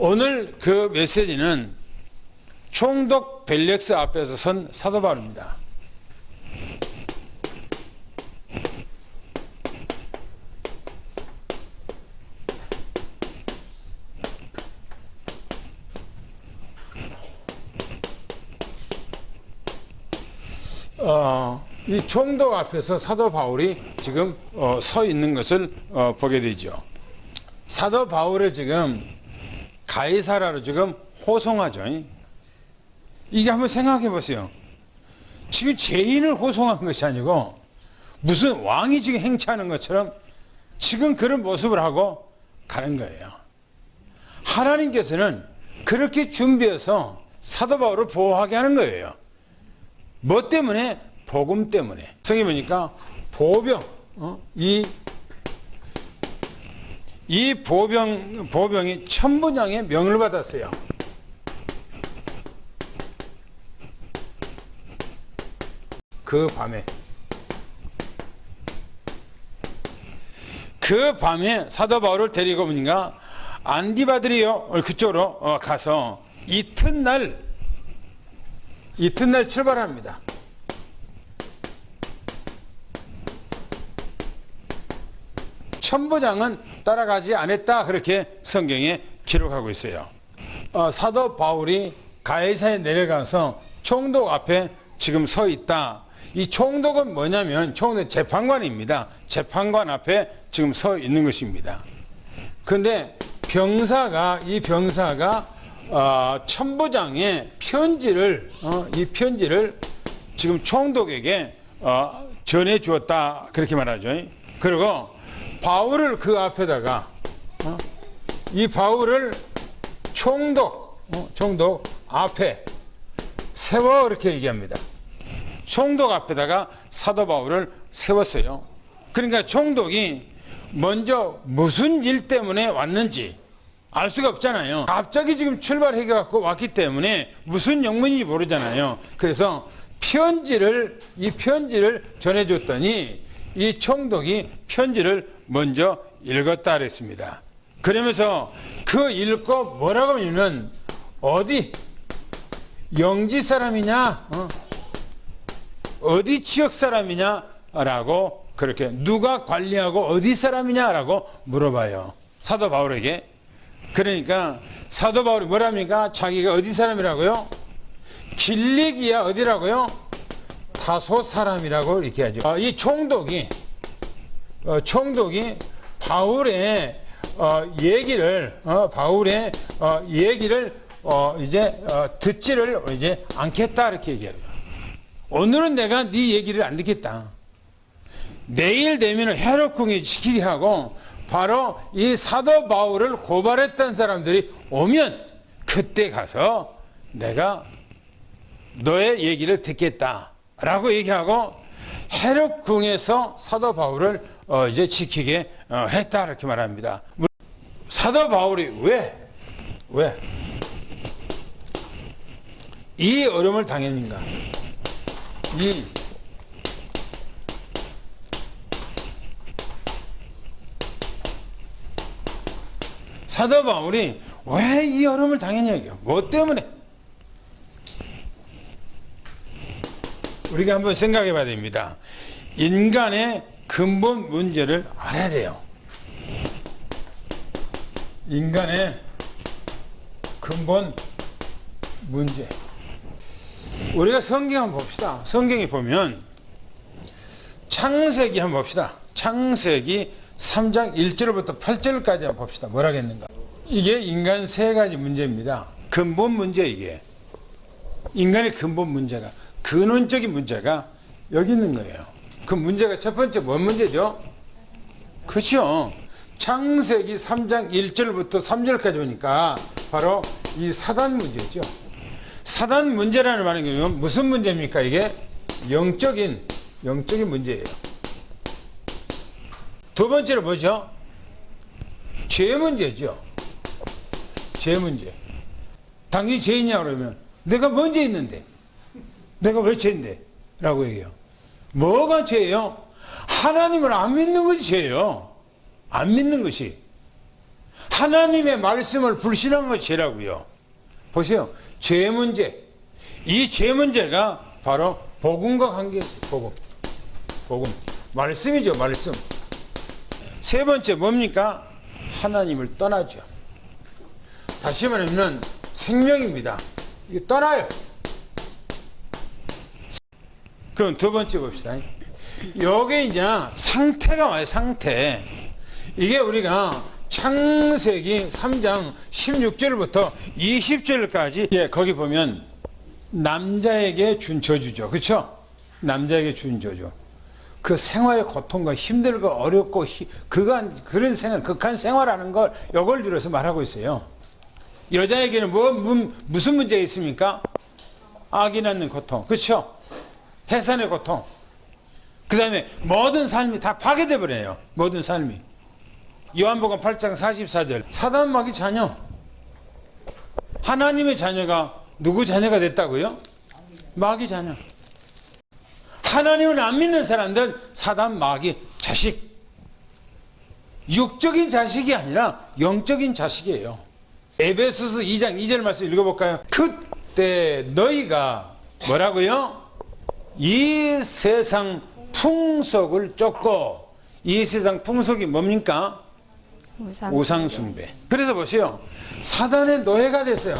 오늘 그 메시지는 총독 벨릭스 앞에서 선 사도 바울입니다. 이 총독 앞에서 사도 바울이 지금 서 있는 것을 보게 되죠. 사도 바울을 지금 가이사라로 지금 호송하죠. 이게 한번 생각해 보세요. 지금 죄인을 호송한 것이 아니고 무슨 왕이 지금 행차하는 것처럼 지금 그런 모습을 하고 가는 거예요. 하나님께서는 그렇게 준비해서 사도 바울을 보호하게 하는 거예요. 뭐 때문에? 복음 때문에. 성경 보니까 보병, 이 보병이 천부장의 명을 받았어요. 그 밤에 사도 바울을 데리고 오니까 안디바들이요 그쪽으로 가서 이튿날 출발합니다. 천부장은 따라가지 않았다 그렇게 성경에 기록하고 있어요. 사도 바울이 가이사에 내려가서 총독 앞에 지금 서 있다. 이 총독은 뭐냐면 총독 재판관입니다. 재판관 앞에 지금 서 있는 것입니다. 그런데 이 병사가 천부장의 편지를 이 편지를 지금 총독에게 전해 주었다 그렇게 말하죠. 그리고 바울을 그 앞에다가 이 바울을 총독 앞에 세워 이렇게 얘기합니다. 총독 앞에다가 사도 바울을 세웠어요. 그러니까 총독이 먼저 무슨 일 때문에 왔는지 알 수가 없잖아요. 갑자기 지금 출발해 갖고 왔기 때문에 무슨 영문인지 모르잖아요. 그래서 이 편지를 전해줬더니 이 총독이 편지를 먼저 읽었다 그랬습니다. 그러면서 그 읽고 뭐라고 하냐면 어디 영지 사람이냐 어디 지역 사람이냐라고 그렇게 누가 관리하고 어디 사람이냐라고 물어봐요. 사도 바울에게. 그러니까 사도 바울이 뭐랍니까? 자기가 어디 사람이라고요? 길리기아 어디라고요? 다소 사람이라고 이렇게 하죠. 이 총독이 바울의 얘기를 이제 듣지를 이제 않겠다 이렇게 얘기해요. 오늘은 내가 네 얘기를 안 듣겠다. 내일 되면 헤롯궁에 지키게 하고 바로 이 사도 바울을 고발했던 사람들이 오면 그때 가서 내가 너의 얘기를 듣겠다라고 얘기하고 헤롯궁에서 사도 바울을 이제 지키게 했다 이렇게 말합니다. 사도 바울이 왜 이 어려움을 당했는가? 사도 바울이 왜 이 어려움을 당했냐고요? 뭐 때문에? 우리가 한번 생각해 봐야 됩니다. 인간의 근본 문제를 알아야 돼요. 인간의 근본 문제. 우리가 성경 한번 봅시다. 성경에 보면 창세기 한번 봅시다. 창세기 3장 1절부터 8절까지 한번 봅시다. 뭐라겠는가? 이게 인간 세 가지 문제입니다. 근본 문제 이게. 인간의 근본 문제가 근원적인 문제가 여기 있는 거예요. 그 문제가 첫 번째 뭔 문제죠? 그렇죠. 창세기 3장 1절부터 3절까지 오니까 바로 이 사단 문제죠. 사단 문제라는 말은 무슨 문제입니까? 이게 영적인 문제예요. 두 번째로 뭐죠? 죄 문제죠. 죄 문제. 당연히 죄이냐 그러면 내가 뭔 죄 있는데? 내가 왜 죄인데? 라고 얘기해요. 뭐가 죄예요? 하나님을 안 믿는 것이 죄예요. 안 믿는 것이. 하나님의 말씀을 불신한 것이 죄라고요. 보세요. 죄 문제. 이 죄 문제가 바로 복음과 관계있어요. 복음. 말씀이죠. 말씀. 세 번째 뭡니까? 하나님을 떠나죠. 다시 말하면 생명입니다. 이게 떠나요. 그럼 두 번째 봅시다. 요게 이제 상태가 와요. 상태. 이게 우리가 창세기 3장 16절부터 20절까지 거기 보면 남자에게 준 저주죠. 그렇죠? 남자에게 준 저주. 그 생활의 고통과 힘들고 어렵고 그런 생활, 극한 생활하는 걸 요걸 들어서 말하고 있어요. 여자에게는 무슨 문제가 있습니까? 아기 낳는 고통. 그렇죠? 해산의 고통. 그 다음에 모든 삶이 다 파괴돼 버려요. 모든 삶이. 요한복음 8장 44절. 사단 마귀 자녀. 하나님의 자녀가 누구 자녀가 됐다고요? 마귀 자녀. 하나님을 안 믿는 사람들 사단 마귀 자식. 육적인 자식이 아니라 영적인 자식이에요. 에베소서 2장 2절 말씀 읽어볼까요? 그때 너희가 뭐라고요? 이 세상 풍속을 쫓고, 이 세상 풍속이 뭡니까? 우상숭배. 그래서 보세요. 사단의 노예가 됐어요.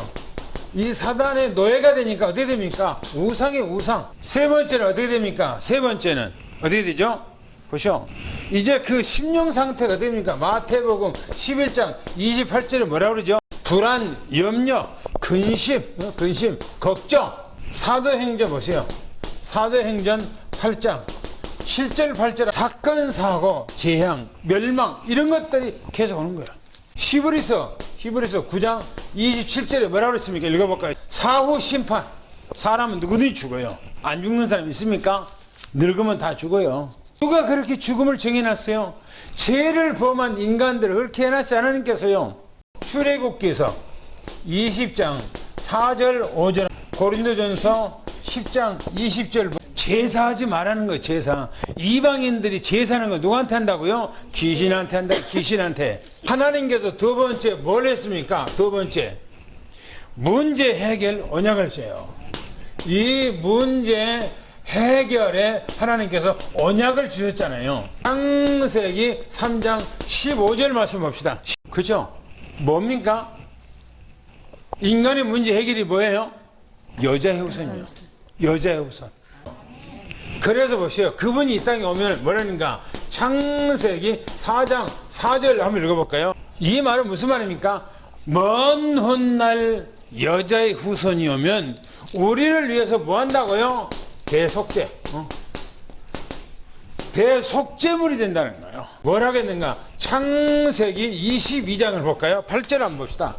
이 사단의 노예가 되니까 어떻게 됩니까? 우상의 우상. 세 번째는 어떻게 됩니까? 세 번째는 어떻게 되죠? 보시오. 이제 그 심령 상태가 됩니까? 마태복음 11장 28절에 뭐라고 그러죠? 불안, 염려, 근심, 걱정. 사도행전 보세요. 사도행전 8장 7절 8절 사건 사고 재앙 멸망 이런 것들이 계속 오는 거야. 히브리서 9장 27절에 뭐라고 그랬습니까? 읽어볼까요? 사후 심판. 사람은 누구든지 죽어요. 안 죽는 사람 있습니까? 늙으면 다 죽어요. 누가 그렇게 죽음을 정해놨어요? 죄를 범한 인간들을 그렇게 해놨지 하나님께서요. 출애굽기서 20장 4절 5절 고린도전서 10장 20절 제사하지 말라는 거예요. 제사. 이방인들이 제사하는 거 누구한테 한다고요? 귀신한테 한다. 귀신한테. 하나님께서 두 번째 뭘 했습니까? 두 번째 문제 해결 언약을 줘요. 이 문제 해결에 하나님께서 언약을 주셨잖아요. 창세기 3장 15절 말씀 봅시다. 그죠? 뭡니까? 인간의 문제 해결이 뭐예요? 여자의 우선이요. 여자의 우선. 그래서 보세요. 그분이 이 땅에 오면 뭐라는가? 창세기 4장 4절 한번 읽어볼까요? 이 말은 무슨 말입니까? 먼 훗날 여자의 후손이 오면 우리를 위해서 뭐 한다고요? 대속죄. 대속죄물이 된다는 거예요. 뭘 하겠는가? 창세기 22장을 볼까요? 8절 한번 봅시다.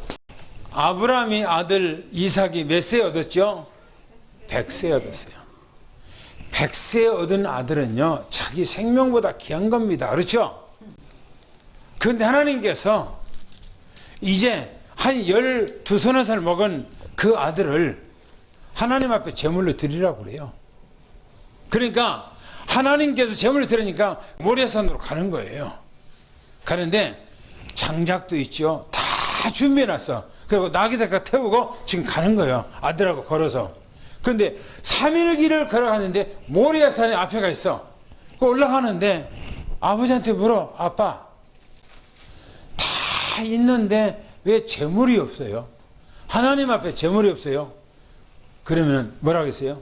아브라함이 아들 이삭이 몇 세 얻었죠? 100세 얻었어요. 100세 얻은 아들은요, 자기 생명보다 귀한 겁니다. 그렇죠? 그런데 하나님께서 이제 한 12-13살 먹은 그 아들을 하나님 앞에 제물로 드리라고 그래요. 그러니까 하나님께서 제물로 드리니까 모래산으로 가는 거예요. 가는데 장작도 있죠. 다 준비해놨어. 그리고 나귀다가 태우고 지금 가는 거예요. 아들하고 걸어서. 그런데 3일 길을 걸어가는데 모리아산에 앞에가 있어. 그 올라가는데 아버지한테 물어. 아빠, 다 있는데 왜 제물이 없어요? 하나님 앞에 제물이 없어요? 그러면 뭐라고 했어요?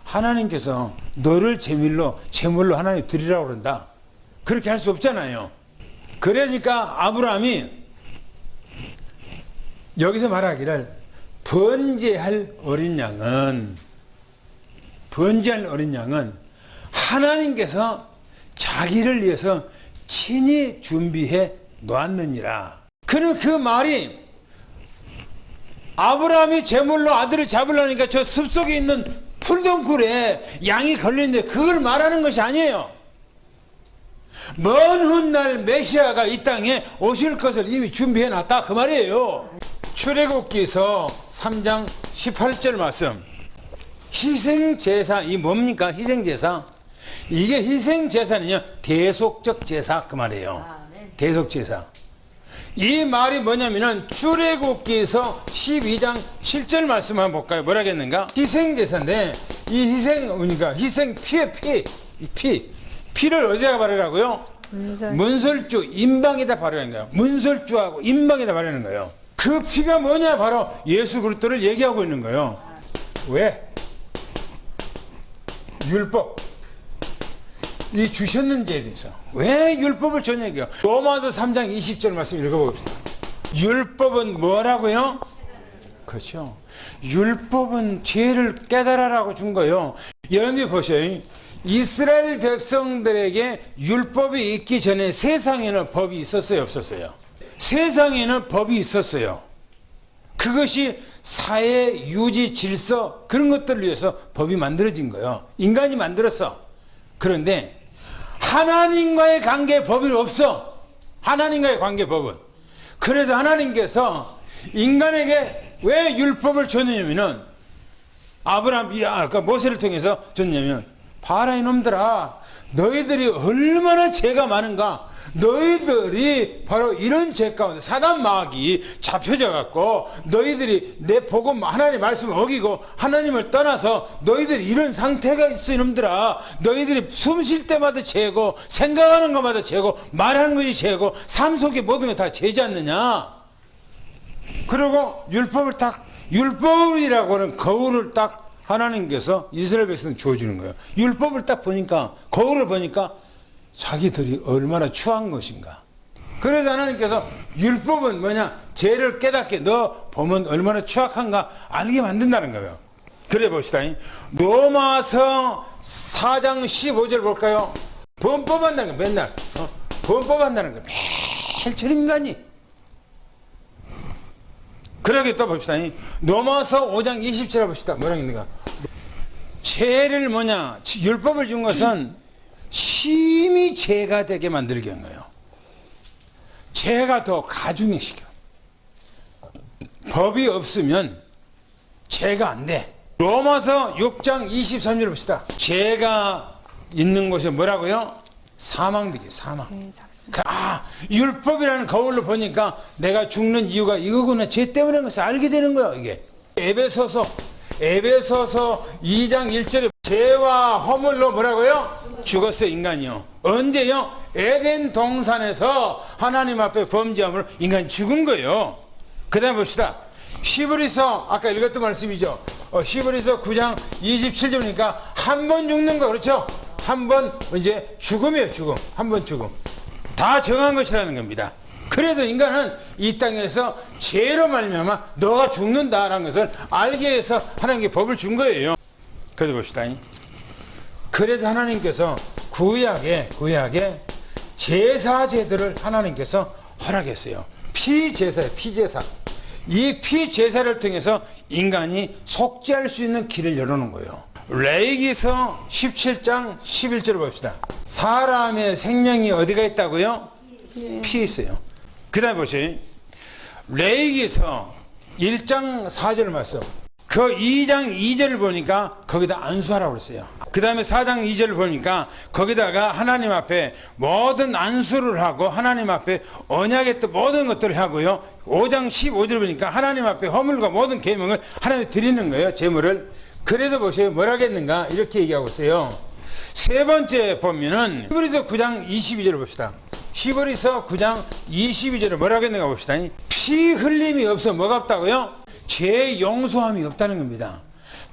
하나님께서 너를 제물로 하나님 드리라고 그런다. 그렇게 할 수 없잖아요. 그러니까 아브라함이 여기서 말하기를 번제할 어린 양은 하나님께서 자기를 위해서 친히 준비해 놓았느니라. 그는 그 말이 아브라함이 제물로 아들을 잡으려니까 저 숲속에 있는 풀덩굴에 양이 걸리는데 그걸 말하는 것이 아니에요. 먼 훗날 메시아가 이 땅에 오실 것을 이미 준비해 놨다 그 말이에요. 출애굽기서 3장 18절 말씀. 희생제사, 이 뭡니까? 희생제사. 이게 희생제사는요, 대속적 제사 그 말이에요. 대속제사. 이 말이 뭐냐면은 출애굽기에서 12장 7절 말씀 한번 볼까요? 뭐라겠는가? 희생제사인데 이 그러니까 희생 피를 어디다가 바르라고요? 문설주 임방에다 바르는 거예요. 문설주하고 임방에다 바르는 거예요. 그 피가 뭐냐? 바로 예수 그리스도를 얘기하고 있는 거예요. 왜? 율법 이 주셨는지에 대해서 왜 율법을 전얘기해요? 로마서 3장 20절 말씀 읽어봅시다. 율법은 뭐라고요? 그렇죠. 율법은 죄를 깨달아라고 준 거예요. 여러분이 보세요. 이스라엘 백성들에게 율법이 있기 전에 세상에는 법이 있었어요, 없었어요? 세상에는 법이 있었어요. 그것이 사회 유지 질서 그런 것들을 위해서 법이 만들어진 거예요. 인간이 만들었어. 그런데 하나님과의 관계 법이 없어. 하나님과의 관계 법은. 그래서 하나님께서 인간에게 왜 율법을 줬냐면은 아까 모세를 통해서 줬냐면 봐라 이놈들아 너희들이 얼마나 죄가 많은가. 너희들이 바로 이런 죄 가운데 사단 마귀 잡혀져 갖고 너희들이 내 복음 하나님 말씀을 어기고 하나님을 떠나서 너희들이 이런 상태가 있어 이놈들아. 너희들이 숨 쉴 때마다 죄고 생각하는 것마다 죄고 말하는 것이 죄고 삶 속에 모든 게 다 죄지 않느냐. 그리고 율법이라고 하는 거울을 딱 하나님께서 이스라엘 백성에 주어주는 거예요. 율법을 딱 보니까 거울을 보니까 자기들이 얼마나 추한 것인가. 그래서 하나님께서 율법은 뭐냐? 죄를 깨닫게 너 보면 얼마나 추악한가 알게 만든다는 거예요. 그래 봅시다. 로마서 4장 15절 볼까요? 범법한다는 거 맨날 범법한다는 거 매일 저 인간이. 그러게 또 봅시다. 로마서 5장 20절 봅시다. 뭐라고 있는가? 죄를 뭐냐? 율법을 준 것은 심히 죄가 되게 만들게 한 거예요. 죄가 더 가중해시켜. 법이 없으면 죄가 안 돼. 로마서 6장 23절 봅시다. 죄가 있는 곳에 뭐라고요? 사망되기, 사망. 율법이라는 거울로 보니까 내가 죽는 이유가 이거구나. 죄 때문에 것을 알게 되는 거예요, 이게. 에베소서 2장 1절에 죄와 허물로 뭐라고요? 죽었어요, 인간이요. 언제요? 에덴 동산에서 하나님 앞에 범죄함으로 인간이 죽은 거예요. 그 다음 봅시다. 히브리서 아까 읽었던 말씀이죠. 히브리서 9장 27절이니까 한 번 죽는 거 그렇죠? 한 번 이제 죽음이에요. 죽음. 한 번 죽음. 다 정한 것이라는 겁니다. 그래서 인간은 이 땅에서 죄로 말미암아 너가 죽는다라는 것을 알게 해서 하나님께 법을 준 거예요. 그래서 봅시다. 그래서 하나님께서 구약에 제사 제도를 하나님께서 허락했어요. 피제사예요. 피제사. 이 피제사를 통해서 인간이 속죄할 수 있는 길을 열어놓은 거예요. 레위기서 17장 11절을 봅시다. 사람의 생명이 어디가 있다고요? 피에 있어요. 그 다음에 보세요. 레위기서 1장 4절 말씀. 그 2장 2절을 보니까 거기다 안수하라고 그랬어요. 그 다음에 4장 2절을 보니까 거기다가 하나님 앞에 모든 안수를 하고 하나님 앞에 언약했던 모든 것들을 하고요. 5장 15절을 보니까 하나님 앞에 허물과 모든 계명을 하나님께 드리는 거예요. 제물을. 그래도 보세요. 뭐라겠는가 이렇게 얘기하고 있어요. 세 번째 보면은 히브리서 9장 22절을 봅시다. 히브리서 9장 22절을 뭐라겠는가 봅시다. 피 흘림이 없어 뭐가 없다고요? 죄 용서함이 없다는 겁니다.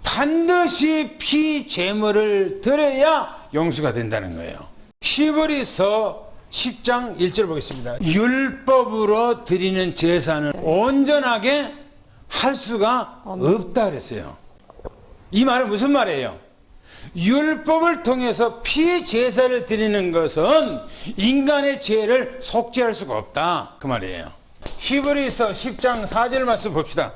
반드시 피 제물을 드려야 용서가 된다는 거예요. 히브리서 10장 1절 보겠습니다. 율법으로 드리는 제사는 온전하게 할 수가 없다 그랬어요. 이 말은 무슨 말이에요? 율법을 통해서 피 제사를 드리는 것은 인간의 죄를 속죄할 수가 없다 그 말이에요. 히브리서 10장 4절 말씀 봅시다.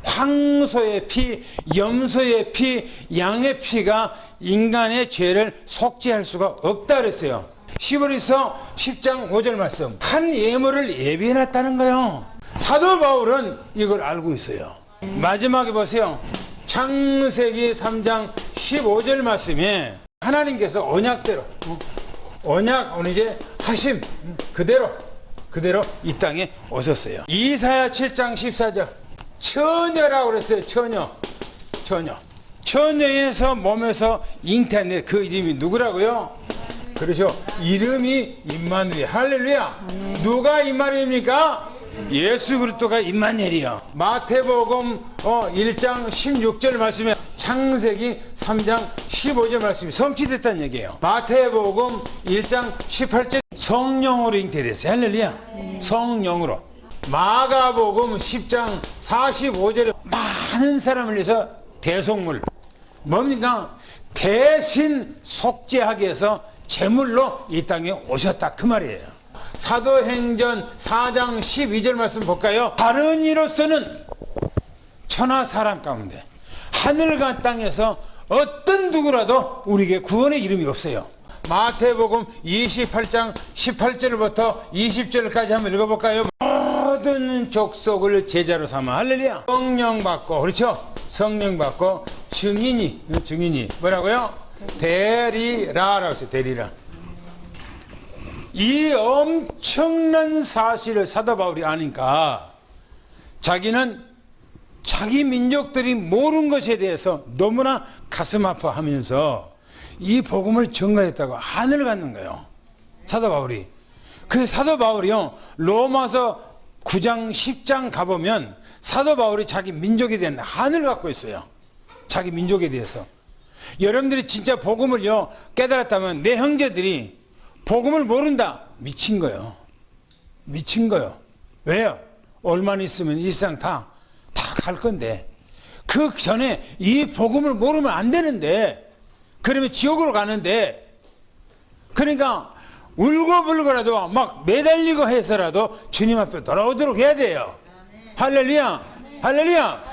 황소의 피, 염소의 피, 양의 피가 인간의 죄를 속죄할 수가 없다 그랬어요. 히브리서 10장 5절 말씀. 한 예물을 예비해놨다는 거예요. 사도 바울은 이걸 알고 있어요. 마지막에 보세요. 창세기 3장 15절 말씀에 하나님께서 언약대로 언약 오늘 이제 하심 그대로 그대로 이 땅에 오셨어요. 이사야 7장 14절 처녀라고 그랬어요. 처녀에서 몸에서 잉태한 그 이름이 누구라고요? 그렇죠. 이름이 임마누엘. 할렐루야. 누가 임마누엘입니까? 예수 그리스도가 임마누엘이요. 마태복음 1장 16절 말씀에 창세기 3장 15절 말씀이 성취됐다는 얘기예요. 마태복음 1장 18절 성령으로 잉태됐어요. 할렐루야. 성령으로. 마가복음 10장 45절에 많은 사람을 위해서 대속물 뭡니까? 대신 속죄하기 위해서 제물로 이 땅에 오셨다 그 말이에요. 사도행전 4장 12절 말씀 볼까요? 다른 이로서는 천하 사람 가운데 하늘과 땅에서 어떤 누구라도 우리에게 구원의 이름이 없어요. 마태복음 28장 18절부터 20절까지 한번 읽어볼까요? 모든 족속을 제자로 삼아 할렐루야. 성령 받고 그렇죠? 성령 받고 증인이 뭐라고요? 되리라라고 했어요. 되리라. 이 엄청난 사실을 사도 바울이 아니까 자기는 자기 민족들이 모르는 것에 대해서 너무나 가슴 아파하면서 이 복음을 전가했다고 한을 갖는 거예요. 사도 바울이. 그 사도 바울이요. 로마서 9장 10장 가보면 사도 바울이 자기 민족에 대한 한을 갖고 있어요. 자기 민족에 대해서. 여러분들이 진짜 복음을요 깨달았다면 내 형제들이 복음을 모른다. 미친 거예요. 미친 거예요. 왜요? 얼마나 있으면 이 세상 다 갈 건데 그 전에 이 복음을 모르면 안 되는데 그러면 지옥으로 가는데 그러니까 울고불고라도 막 매달리고 해서라도 주님 앞에 돌아오도록 해야 돼요. 할렐루야. 할렐루야.